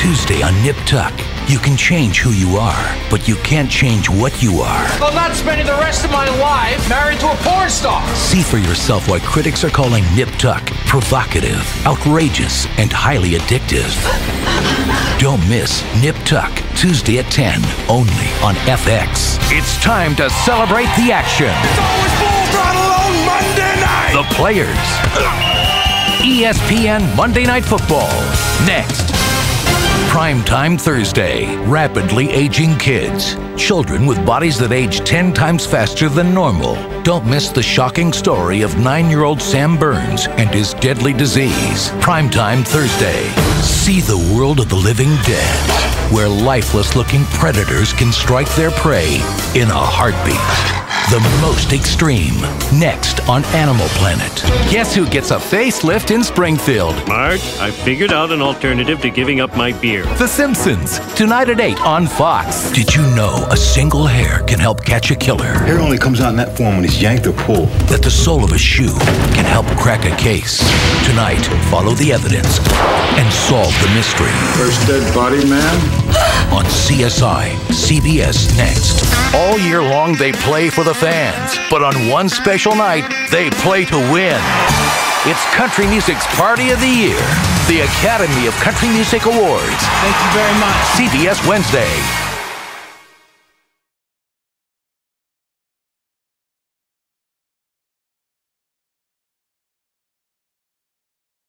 Tuesday on Nip Tuck. You can change who you are, but you can't change what you are. I'm not spending the rest of my life married to a porn star. See for yourself why critics are calling Nip Tuck provocative, outrageous, and highly addictive. Don't miss Nip Tuck, Tuesday at 10, only on FX. It's time to celebrate the action. It's always full throttle on Monday night. The players. ESPN Monday Night Football. Next. Primetime Thursday. Rapidly aging kids. Children with bodies that age 10 times faster than normal. Don't miss the shocking story of 9-year-old Sam Burns and his deadly disease. Primetime Thursday. See the world of the living dead, where lifeless-looking predators can strike their prey in a heartbeat. The most extreme. Next on Animal Planet. Guess who gets a facelift in Springfield? Marge, I figured out an alternative to giving up my beer. The Simpsons. Tonight at 8 on Fox. Did you know a single hair can help catch a killer? Hair only comes out in that form when it's yanked or pulled. That the sole of a shoe can help crack a case. Tonight, follow the evidence and solve the mystery. First dead body, man? On CSI, CBS Next. All year long, they play for the fans. But on one special night, they play to win. It's country music's party of the year. The Academy of Country Music Awards. Thank you very much. CBS Wednesday.